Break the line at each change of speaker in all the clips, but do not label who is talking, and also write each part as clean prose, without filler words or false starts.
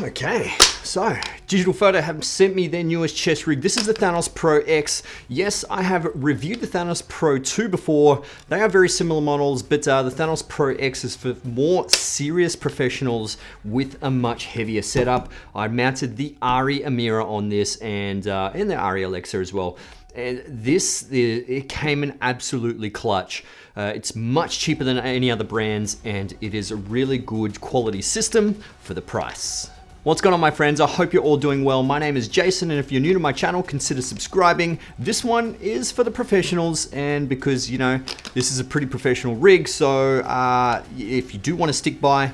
Okay, so DigitalFoto have sent me their newest chest rig. This is the Thanos Pro X. Yes, I have reviewed the Thanos Pro 2 before. They are very similar models, but the Thanos Pro X is for more serious professionals with a much heavier setup. I mounted the ARRI Amira on this and the ARRI Alexa as well. And this, it came in absolutely clutch. It's much cheaper than any other brands, and it is a really good quality system for the price. What's going on, my friends? I hope you're all doing well. My name is Jason, and if you're new to my channel, consider subscribing. This one is for the professionals, and because, you know, this is a pretty professional rig, so if you do want to stick by,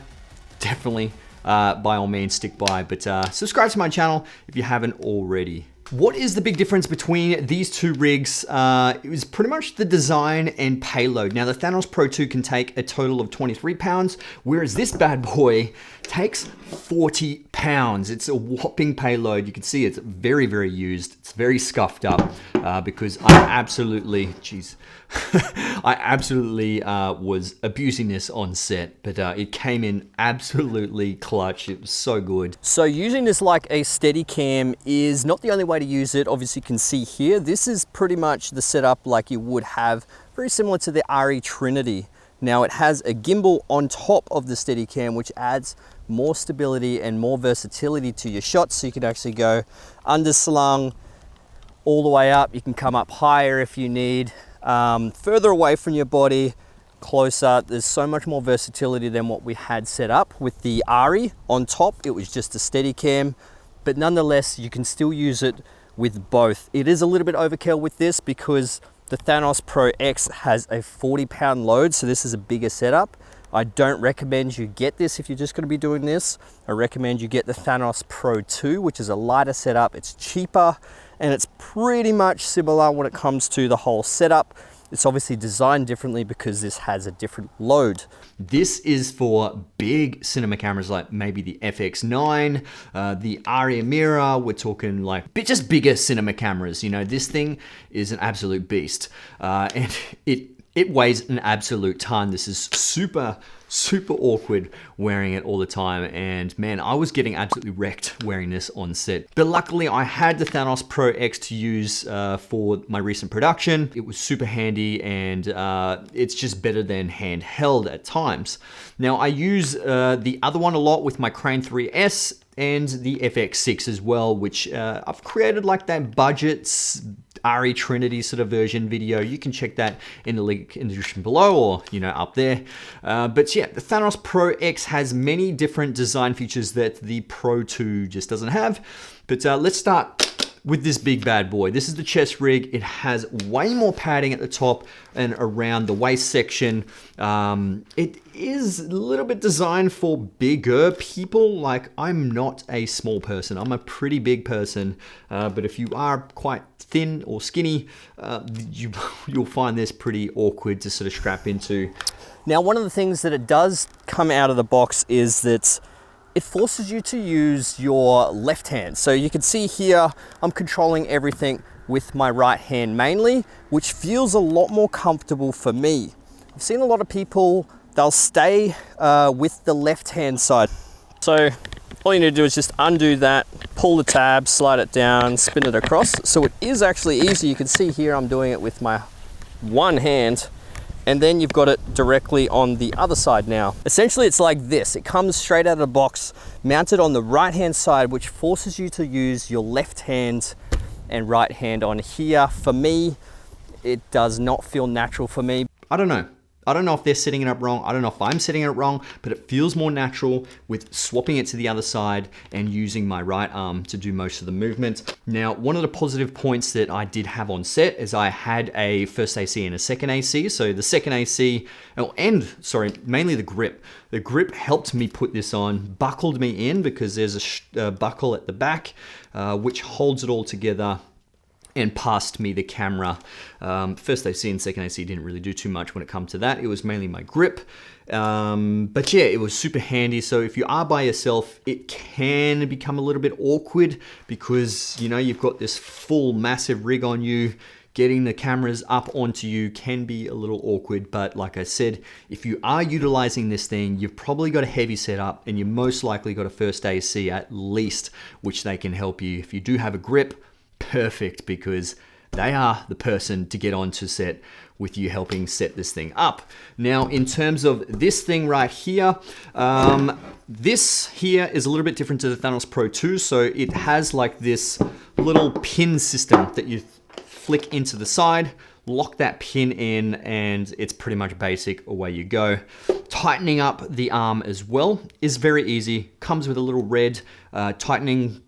definitely, by all means, stick by. But subscribe to my channel if you haven't already. What is the big difference between these two rigs? It was pretty much the design and payload. Now, the Thanos Pro 2 can take a total of 23 pounds, whereas this bad boy takes 40 pounds. It's a whopping payload. You can see it's very, very used. It's very scuffed up because I absolutely, I absolutely was abusing this on set, but it came in absolutely clutch. It was so good. So using this like a steady cam is not the only way to use it. Obviously, you can see here, this is pretty much the setup like you would have, very similar to the ARRI Trinity. Now it has a gimbal on top of the Steadicam, which adds more stability and more versatility to your shots. So you can actually go underslung all the way up. You can come up higher if you need, further away from your body, closer. There's so much more versatility than what we had set up with the ARRI. On top, it was just a Steadicam, but nonetheless, you can still use it with both. It is a little bit overkill with this because the Thanos Pro X has a 40-pound load, so this is a bigger setup. I don't recommend you get this if you're just going to be doing this. I recommend you get the Thanos Pro 2, which is a lighter setup. It's cheaper, and it's pretty much similar when it comes to the whole setup. It's obviously designed differently because this has a different load. This is for big cinema cameras like maybe the FX9, the ARRI Amira. We're talking like just bigger cinema cameras. You know, this thing is an absolute beast, and it weighs an absolute ton. This is super awkward wearing it all the time, and man, I was getting absolutely wrecked wearing this on set. But luckily I had the Thanos Pro X to use for my recent production. It was super handy, and it's just better than handheld at times. Now I use the other one a lot with my Crane 3S and the FX6 as well, which I've created like that budgets ARRI Trinity sort of version video. You can check that in the link in the description below, or, you know, up there. But yeah, the Thanos Pro X has many different design features that the Pro 2 just doesn't have. But let's start with this big bad boy. This is the chest rig. It has way more padding at the top and around the waist section. It is a little bit designed for bigger people. Like, I'm not a small person. I'm a pretty big person. But if you are quite thin or skinny, you'll find this pretty awkward to sort of strap into. Now, one of the things that it does come out of the box is that it forces you to use your left hand. So you can see here, I'm controlling everything with my right hand mainly, which feels a lot more comfortable for me. I've seen a lot of people, they'll stay with the left hand side. So all you need to do is just undo that, pull the tab, slide it down, spin it across. So it is actually easy. You can see here, I'm doing it with my one hand, and then you've got it directly on the other side now. Essentially, it's like this. It comes straight out of the box, mounted on the right-hand side, which forces you to use your left hand and right hand on here. For me, it does not feel natural for me. I don't know. I don't know if they're setting it up wrong. I don't know if I'm setting it wrong, but it feels more natural with swapping it to the other side and using my right arm to do most of the movement. Now, one of the positive points that I did have on set is I had a first AC and a second AC. So the second AC, mainly the grip. The grip helped me put this on, buckled me in because there's a buckle at the back, which holds it all together and passed me the camera. First AC and second AC didn't really do too much when it comes to that. It was mainly my grip. But yeah, it was super handy. So if you are by yourself, it can become a little bit awkward because, you know, you've got this full massive rig on you getting the cameras up onto you can be a little awkward, but like I said, if you are utilizing this thing, you've probably got a heavy setup and you most likely got a first AC at least, which they can help you. If you do have a grip, perfect, because they are the person to get on to set with you helping set this thing up. Now, in terms of this thing right here, this here is a little bit different to the Thanos Pro 2. So it has like this little pin system that you flick into the side, lock that pin in, and it's pretty much basic, away you go. Tightening up the arm as well is very easy. Comes with a little red tightening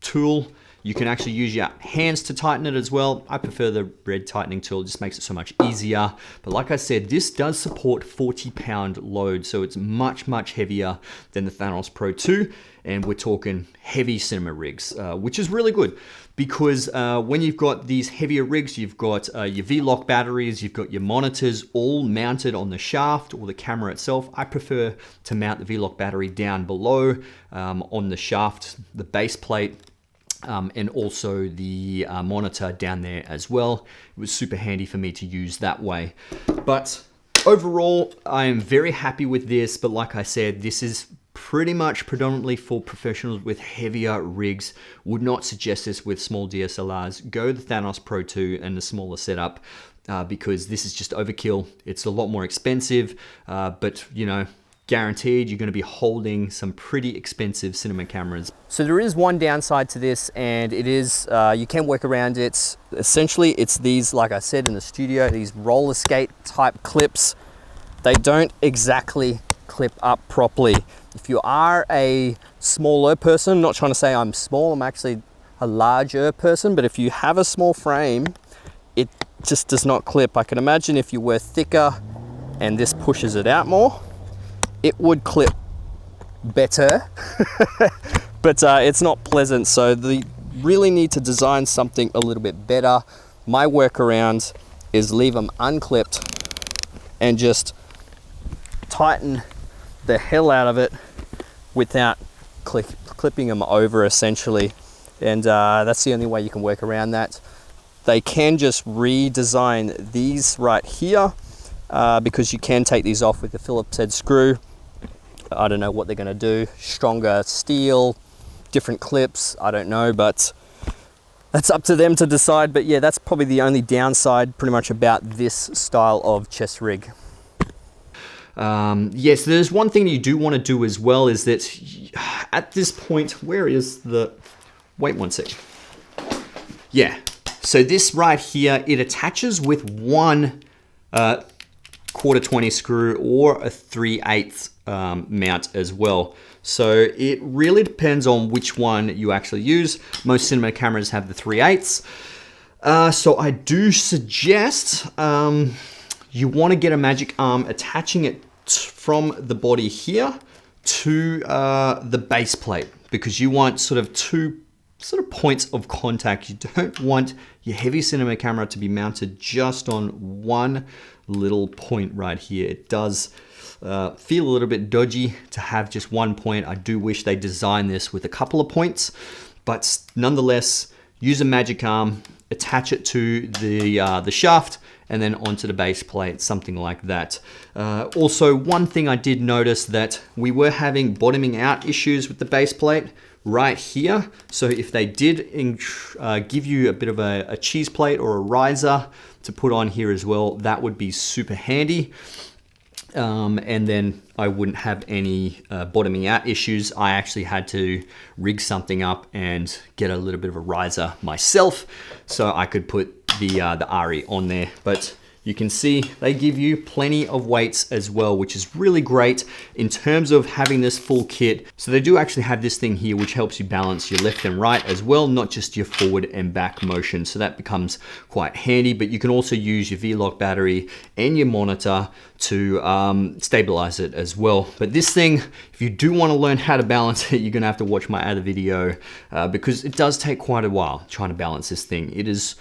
tool. You can actually use your hands to tighten it as well. I prefer the red tightening tool, it just makes it so much easier. But like I said, this does support 40-pound load, so it's much, much heavier than the Thanos Pro 2. And we're talking heavy cinema rigs, which is really good because when you've got these heavier rigs, you've got your V-Lock batteries, you've got your monitors all mounted on the shaft or the camera itself. I prefer to mount the V-Lock battery down below on the shaft, the base plate, and also the monitor down there as well. It was super handy for me to use that way. But overall, I am very happy with this. But like I said, this is pretty much predominantly for professionals with heavier rigs. Would not suggest this with small DSLRs. Go the Thanos Pro 2 and the smaller setup because this is just overkill. It's a lot more expensive, but you know, guaranteed you're going to be holding some pretty expensive cinema cameras. So there is one downside to this, and it is you can work around it. Essentially, it's these, like I said in the studio, these roller skate type clips. They don't exactly clip up properly. If you are a smaller person, not trying to say I'm small, I'm actually a larger person, but if you have a small frame, it just does not clip. I can imagine if you were thicker and this pushes it out more, it would clip better, but it's not pleasant. So they really need to design something a little bit better. My workaround is leave them unclipped and just tighten the hell out of it without clipping them over essentially. And that's the only way you can work around that. They can just redesign these right here because you can take these off with the Phillips head screw. I don't know what they're going to do. Stronger steel, different clips, I don't know, but that's up to them to decide. But yeah, that's probably the only downside pretty much about this style of chest rig. Yes, there's one thing you do want to do as well is that at this point, where is the, wait one sec. Yeah, so this right here, it attaches with one quarter 20 screw or a 3/8 mount as well. So it really depends on which one you actually use. Most cinema cameras have the 3/8. So I do suggest you want to get a magic arm attaching it from the body here to the base plate, because you want sort of two points of contact. You don't want your heavy cinema camera to be mounted just on one little point right here. It does feel a little bit dodgy to have just one point. I do wish they designed this with a couple of points, but nonetheless, use a magic arm, attach it to the shaft, and then onto the base plate, something like that. Also, one thing I did notice that we were having bottoming out issues with the base plate right here. So if they did give you a bit of a cheese plate or a riser to put on here as well, that would be super handy. And then I wouldn't have any bottoming out issues. I actually had to rig something up and get a little bit of a riser myself so I could put the ARRI on there. But you can see they give you plenty of weights as well, which is really great in terms of having this full kit. So they do actually have this thing here, which helps you balance your left and right as well, not just your forward and back motion. So that becomes quite handy, but you can also use your V-Lock battery and your monitor to stabilize it as well. But this thing, if you do want to learn how to balance it, you're gonna have to watch my other video because it does take quite a while trying to balance this thing. It is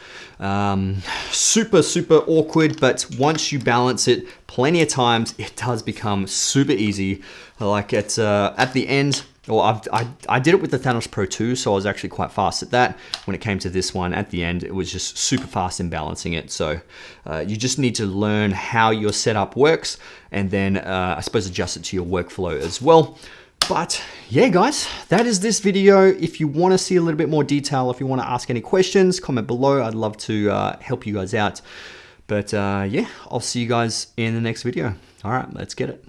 super awkward, but once you balance it plenty of times, it does become super easy. Like at the end, Well, I did it with the Thanos Pro 2, so I was actually quite fast at that. When it came to this one, at the end, it was just super fast in balancing it. So you just need to learn how your setup works, and then I suppose adjust it to your workflow as well. But yeah, guys, that is this video. If you want to see a little bit more detail, if you want to ask any questions, comment below. I'd love to help you guys out. But yeah, I'll see you guys in the next video. All right, let's get it.